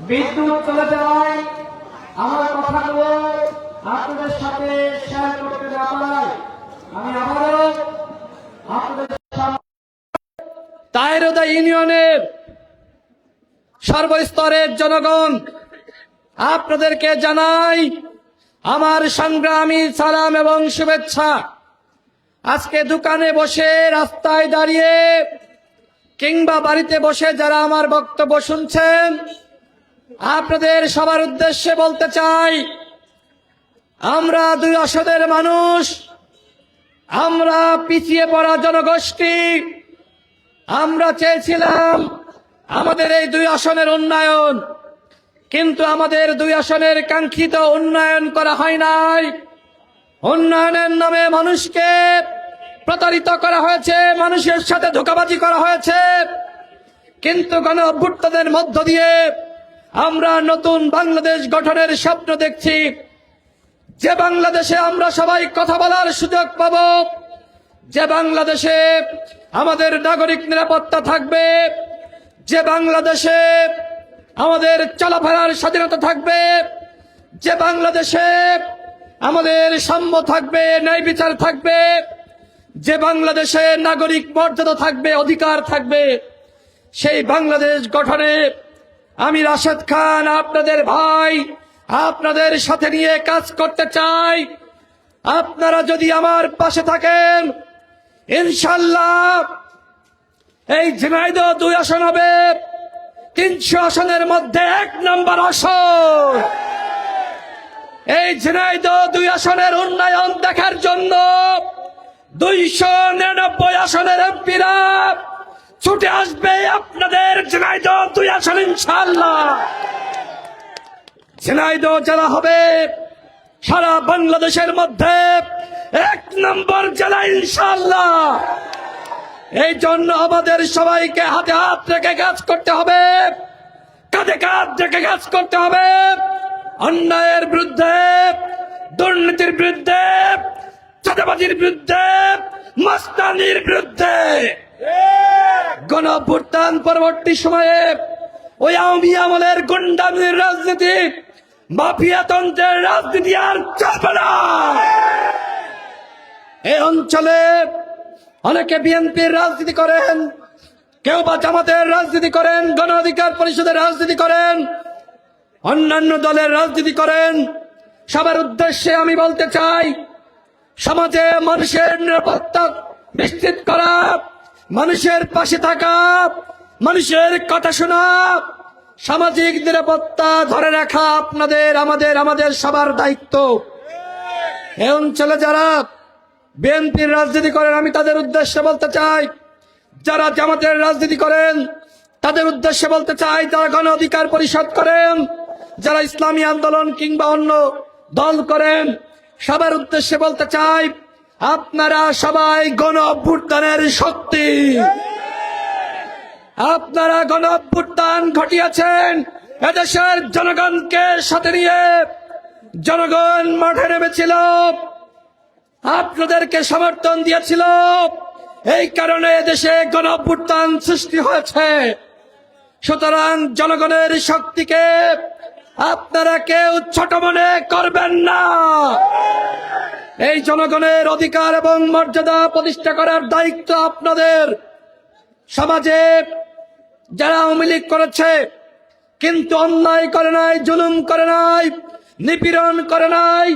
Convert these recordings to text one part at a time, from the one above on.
বিদ্যুৎ চলে যাওয়ায় আমার কথাগুলো আপনাদের সাথে শেয়ার করতে না পারায় আমি আবারও আপনাদের তাহেরুদা ইউনিয়নের সর্বস্তরের জনগণ আপনাদেরকে জানাই আমার সংগ্রামী সালাম এবং শুভেচ্ছা। আজকে দোকানে বসে, রাস্তায় দাঁড়িয়ে কিংবা বাড়িতে বসে যারা আমার বক্তব্য শুনছেন, আপনাদের সবার উদ্দেশ্যে বলতে চাই, আমরা দুই আসনের মানুষ, আমরা পিছিয়ে পড়া জনগোষ্ঠী। আমরা চেয়েছিলাম আমাদের এই দুই আসনের উন্নয়ন, কিন্তু আমাদের দুই আসনের কাঙ্ক্ষিত উন্নয়ন করা হয় নাই। উন্নয়নের নামে মানুষকে প্রতারিত করা হয়েছে, মানুষের সাথে ধোঁকাবাজি করা হয়েছে। কিন্তু গণ অভ্যুত্থানের মধ্য দিয়ে আমরা নতুন বাংলাদেশ গঠনের স্বপ্ন দেখছি, যে বাংলাদেশে আমরা সবাই কথা বলার সুযোগ পাব, যে বাংলাদেশে আমাদের নাগরিক নিরাপত্তা থাকবে, যে বাংলাদেশে আমাদের চলাফেরার স্বাধীনতা থাকবে, যে বাংলাদেশে আমাদের সাম্য থাকবে, ন্যায় বিচার থাকবে, যে বাংলাদেশে নাগরিক মর্যাদা থাকবে, অধিকার থাকবে। সেই বাংলাদেশ গঠনে আমি রাশেদ খান, আপনাদের ভাই, আপনাদের সাথে নিয়ে কাজ করতে চাই। আপনারা যদি আমার পাশে থাকেন, ইনশাআল্লাহ এই ঝিনাইদহ 2 আসন হবে 300 আসনের মধ্যে 1 নম্বর আসন। এই ঝিনাইদহ 2 আসনের উন্নয়ন দেখার জন্য 299 আসনের এমপিরা ছুটে আসবে আপনাদের ঝিনাইদহ 2 আসন ইনশাআল্লাহ। ঝিনাইদহ জেলা হবে সারা বাংলাদেশের মধ্যে 1 নম্বর জেলা ইনশাআল্লাহ। এই জন্য আমাদের সবাইকে হাতে হাত রেখে কাজ করতে হবে, কাঁধে কাঁধ রেখে কাজ করতে হবে। অন্যায়ের বিরুদ্ধে, দুর্নীতির বিরুদ্ধে, চাঁদাবাজির বিরুদ্ধে, মাস্তানির বিরুদ্ধে। গণ অভ্যুত্থান পরবর্তী সময়ে ওই আওয়ামী আমলের গুন্ডামির রাজনীতি, মাফিয়াতন্ত্রের রাজনীতি আর চলবে না। এই অঞ্চলে অনেকে বিএনপির রাজনীতি করেন, কেউ বা জামাতের রাজনীতি করেন, গণ অধিকার পরিষদের রাজনীতি করেন, অন্যান্য দলের রাজনীতি করেন। সবার উদ্দেশ্যে আমি বলতে চাই, সমাজে মানুষের নিরাপত্তা নিশ্চিত করা, মানুষের পাশে থাকা, মানুষের কথা শোনা, সামাজিক নিরাপত্তা ধরে রাখা আপনাদের, আমাদের সবার দায়িত্ব। এই অঞ্চলে যারা বিএনপির রাজনীতি করেন, আমি তাদের উদ্দেশ্যে বলতে চাই, যারা জামাতের রাজনীতি করেন তাদের উদ্দেশ্যে বলতে চাই, যারা গণ অধিকার পরিষদ করেন, যারা ইসলামী আন্দোলন কিংবা অন্য দল করেন, সবার উদ্দেশ্যে বলতে চাই, আপনারা সবাই গণ অভ্যুত্থানের শক্তি। আপনারা গণ অভ্যুত্থান ঘটিয়েছেন, এদেশের জনগণকে সাথে নিয়ে জনগণ মাঠে নেমেছিল, আপনাদেরকে সমর্থন দিয়েছিল। এই কারণে দেশে গণ অভ্যুত্থান সৃষ্টি হয়েছে। সুতরাং জনগণের শক্তিকে আপনারা কেউ ছোট মনে করবেন না। এই জনগণের অধিকার এবং মর্যাদা প্রতিষ্ঠা করার দায়িত্ব আপনাদের। সমাজে যারা আওয়ামী লীগ করেছে কিন্তু অন্যায় করে নাই, জুলুম করে নাই, নিপীড়ন করে নাই,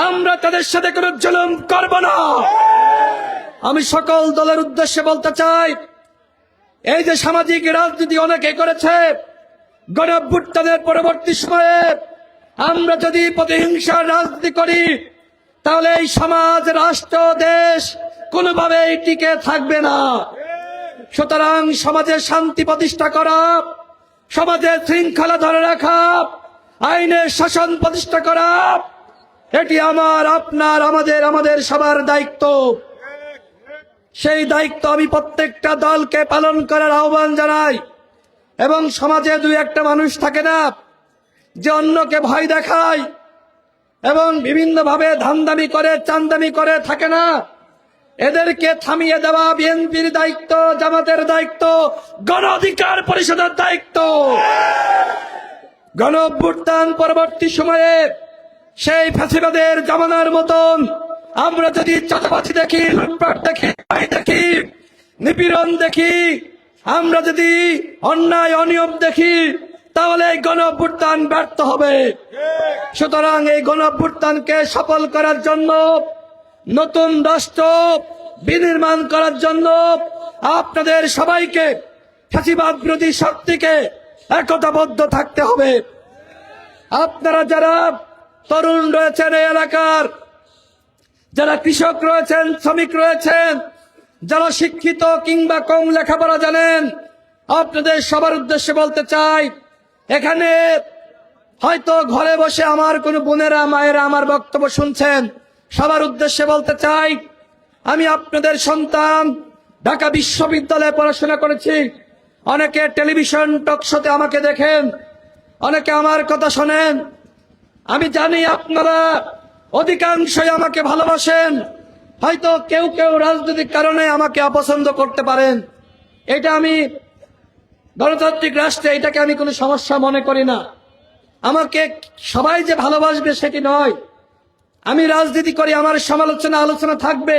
আমরা তাদের সাথে কোনো জুলুম করব না। আমি সকল দলের উদ্দেশ্যে বলতে চাই, এই যে সামাজিক রাজনীতি অনেকে করেছে, গণ অভ্যুত্থানের পরবর্তী সময়ে আমরা যদি প্রতিহিংসার রাজনীতি করি, তাহলে এই সমাজ, রাষ্ট্র, দেশ কোনোভাবেই টিকে থাকবে না। সুতরাং সমাজে শান্তি প্রতিষ্ঠা করা, সমাজে শৃঙ্খলা ধরে রাখা, আইনের শাসন প্রতিষ্ঠা করা, এটি আমার, আপনার, আমাদের সবার দায়িত্ব। সেই দায়িত্ব আমি প্রত্যেকটা দলকে পালন করার আহ্বান জানাই। এবং সমাজে 2-1টা মানুষ থাকে না যে অন্যকে ভয় দেখায় এবং বিভিন্নভাবে ধান্দামি করে, চান্দামি করে থাকে না, এদেরকে থামিয়ে দেওয়া বিএনপির দায়িত্ব, জামাতের দায়িত্ব, গণ অধিকার পরিষদের দায়িত্ব। গণ অভ্যুত্থান পরবর্তী সময়ে সেই ফ্যাসিবাদের জামানার মতন আমরা যদি চাঁদাবাজি দেখি, লুটপাট দেখি, চুরি দেখি, নিপীড়ন দেখি, আমরা যদি অন্যায় অনিয়ম দেখি, তাহলে এই গণ অভ্যুত্থান ব্যর্থ হবে। সুতরাং এই গণ অভ্যুত্থানকে সফল করার জন্য, নতুন রাষ্ট্র বিনির্মাণ করার জন্য আপনাদের সবাইকে, ফ্যাসিবাদ বিরোধী শক্তিকে একতাবদ্ধ থাকতে হবে। আপনারা যারা তরুণ রয়েছেন এই এলাকার, যারা কৃষক রয়েছেন, শ্রমিক রয়েছেন, যারা শিক্ষিত কিংবা কম লেখাপড়া জানেন, আপনাদের সবার উদ্দেশ্যে বলতে চাই, এখানে হয়তো ঘরে বসে আমার কোনো বোনেরা মায়েরা আমার বক্তব্য শুনছেন, সবার উদ্দেশ্যে বলতে চাই, আমি আপনাদের সন্তান, ঢাকা বিশ্ববিদ্যালয়ে পড়াশোনা করেছি। অনেকে টেলিভিশন টকশোতে আমাকে দেখেন, অনেকে আমার কথা শোনেন। আমি জানি আপনারা অধিকাংশই আমাকে ভালোবাসেন। হয়তো কেউ কেউ রাজনৈতিক কারণে আমাকে অপছন্দ করতে পারেন। এটা আমি গণতান্ত্রিক রাষ্ট্রে এটাকে আমি কোনো সমস্যা মনে করি না। আমাকে সবাই যে ভালোবাসবে সেটি নয়। আমি রাজনীতি করি, আমার সমালোচনা আলোচনা থাকবে,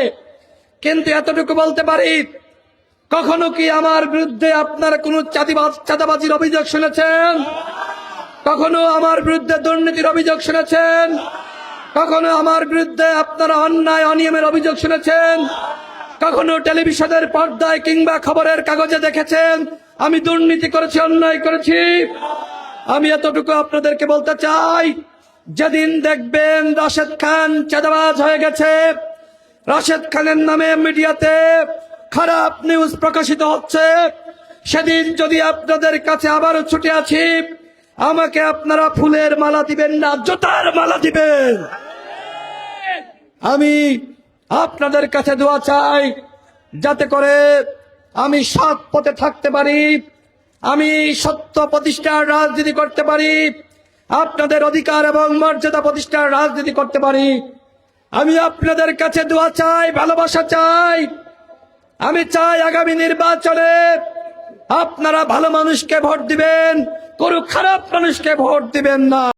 কিন্তু এতটুকু বলতে পারি, কখনো কি আমার বিরুদ্ধে আপনারা কোনো চাঁদাবাজির অভিযোগ শুনেছেন? কখনো আমার বিরুদ্ধে দুর্নীতির অভিযোগ শুনেছেন? কখনো আমার বিরুদ্ধে আপনারা অন্যায় অনিয়মের অভিযোগ শুনেছেন? কখনো টেলিভিশনের পর্দায় কিংবা খবরের কাগজে দেখেছেন আমি দুর্নীতি করেছি, অন্যায় করেছি? আমি এতটুকু আপনাদেরকে বলতে চাই, যেদিন দেখবেন রাশেদ খান চাঁদাবাজ হয়ে গেছে, রাশেদ খানের নামে মিডিয়াতে খারাপ নিউজ প্রকাশিত হচ্ছে, সেদিন যদি আপনাদের কাছে আবারও ছুটে আছি, আমাকে আপনারা ফুলের মালা দিবেন না, জুতার মালা দিবেন। আমি আপনাদের কাছে দোয়া চাই, যাতে করে আমি সৎ পথে থাকতে পারি, আমি সত্য প্রতিষ্ঠার রাজনীতি করতে পারি, আপনাদের অধিকার এবং মর্যাদা প্রতিষ্ঠার রাজনীতি করতে পারি। আমি আপনাদের কাছে দোয়া চাই, ভালোবাসা চাই। আমি চাই আগামী নির্বাচনে আপনারা ভালো মানুষকে ভোট দিবেন, কোনো খারাপ মানুষকে ভোট দিবেন না।